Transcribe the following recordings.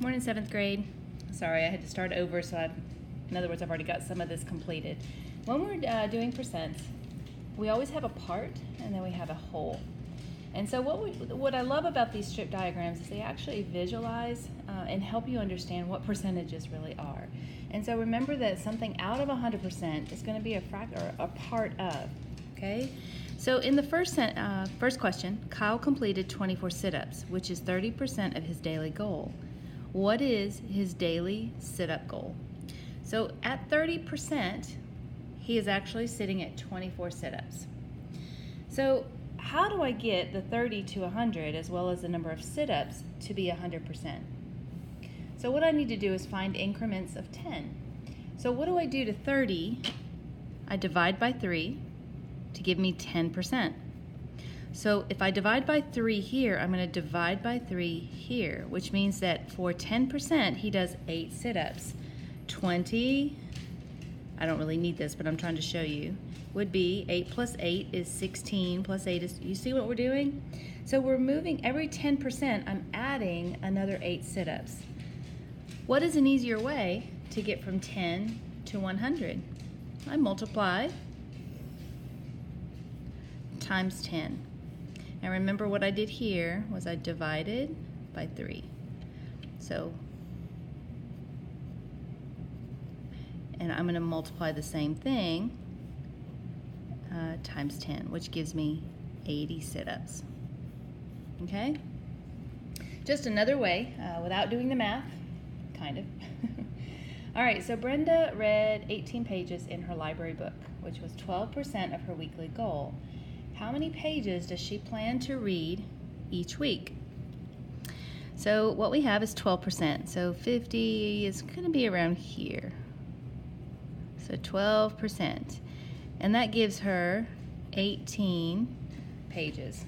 Morning, 7th grade. Sorry, I had to start over, so in other words, I've already got some of this completed. When we're doing percents, we always have a part and then we have a whole. And so what I love about these strip diagrams is they actually visualize and help you understand what percentages really are. And so remember that something out of 100% is going to be a part of, okay? So in the first question, Kyle completed 24 sit-ups, which is 30% of his daily goal. What is his daily sit-up goal? So at 30%, he is actually sitting at 24 sit-ups. So how do I get the 30 to 100 as well as the number of sit-ups to be 100%? So what I need to do is find increments of 10. So what do I do to 30? I divide by 3 to give me 10%. So if I divide by 3 here, I'm going to divide by 3 here, which means that for 10%, he does 8 sit-ups. 20, I don't really need this, but I'm trying to show you, would be 8 plus 8 is 16 plus 8 is, you see what we're doing? So we're moving every 10%, I'm adding another 8 sit-ups. What is an easier way to get from 10 to 100? I multiply times 10. Now remember what I did here was I divided by 3. So, and I'm going to multiply the same thing times 10, which gives me 80 sit-ups. Okay? Just another way, without doing the math, kind of. All right, so Brenda read 18 pages in her library book, which was 12% of her weekly goal. How many pages does she plan to read each week? So what we have is 12%. So 50 is going to be around here. So 12%. And that gives her 18 pages.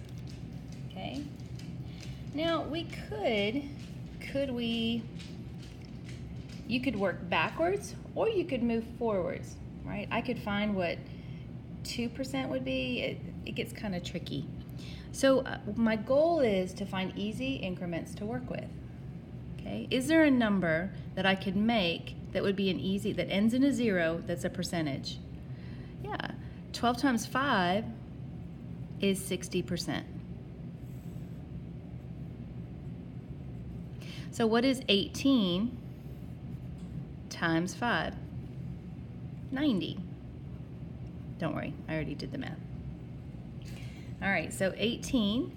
Okay? Now we you could work backwards or you could move forwards, right? I could find what 2% would be. It gets kind of tricky. So my goal is to find easy increments to work with. Okay? Is there a number that I could make that would be that ends in a 0 that's a percentage? Yeah. 12 times 5 is 60%. So what is 18 times 5? 90. Don't worry, I already did the math. All right, so 18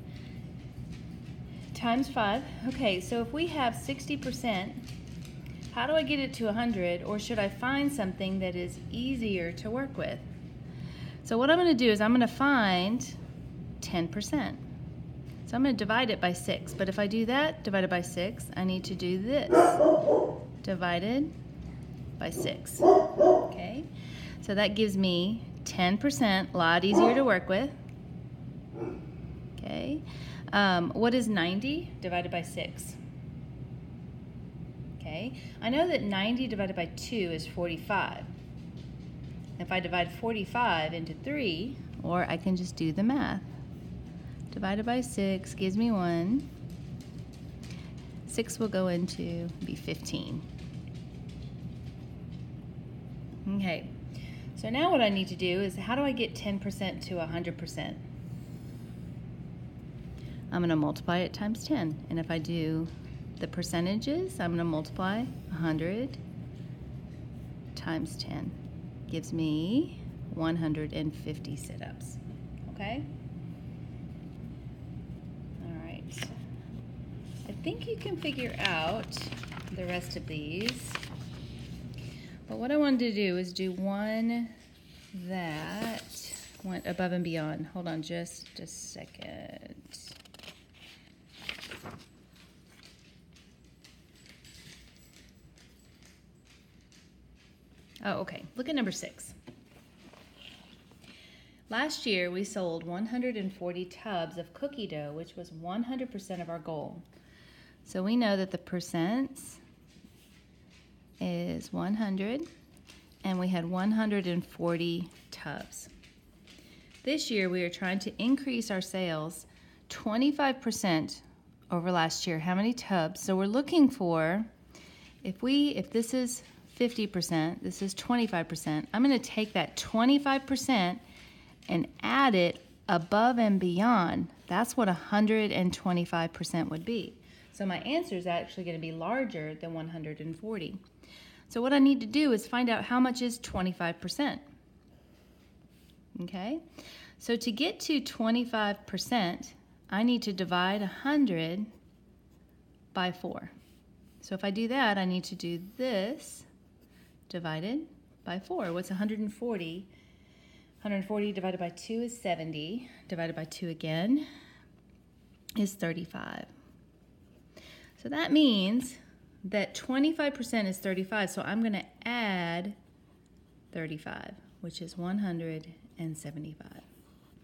times 5. Okay, so if we have 60%, how do I get it to 100, or should I find something that is easier to work with? So what I'm going to do is I'm going to find 10%. So I'm going to divide it by 6, but if I do that, divided by 6, I need to do this, divided by 6. Okay, so that gives me 10%, a lot easier to work with. Okay, what is 90 divided by 6? Okay, I know that 90 divided by 2 is 45. If I divide 45 into 3, or I can just do the math. Divided by 6 gives me 1. 6 will go into be 15. Okay, so now what I need to do is how do I get 10% to 100%? I'm going to multiply it times 10. And if I do the percentages, I'm going to multiply 100 times 10. Gives me 150 sit-ups. Okay? All right. I think you can figure out the rest of these. But what I wanted to do is do one that went above and beyond. Hold on just a second. Oh, okay. Look at number 6. Last year, we sold 140 tubs of cookie dough, which was 100% of our goal. So we know that the percents is 100, and we had 140 tubs. This year, we are trying to increase our sales 25% over last year. How many tubs? So we're looking for, if this is 50%, this is 25%. I'm going to take that 25% and add it above and beyond. That's what 125% would be. So my answer is actually going to be larger than 140. So what I need to do is find out how much is 25%. Okay? So to get to 25%, I need to divide 100 by 4. So if I do that, I need to do this divided by 4. What's 140? 140 divided by 2 is 70. Divided by 2 again is 35. So that means that 25% is 35. So I'm going to add 35, which is 175.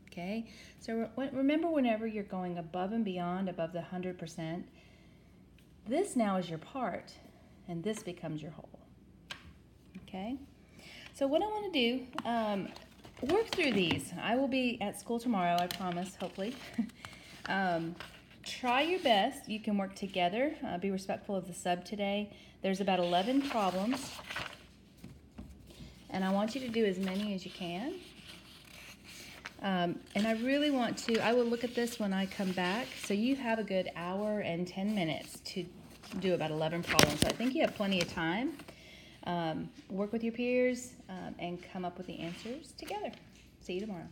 Okay? So remember, whenever you're going above and beyond, above the 100%, this now is your part, and this becomes your whole. Okay? So what I want to do, work through these. I will be at school tomorrow, I promise, hopefully. Try your best. You can work together. Be respectful of the sub today. There's about 11 problems, and I want you to do as many as you can. And I really want to, I will look at this when I come back. So you have a good hour and 10 minutes to do about 11 problems. So I think you have plenty of time. Work with your peers and come up with the answers together. See you tomorrow.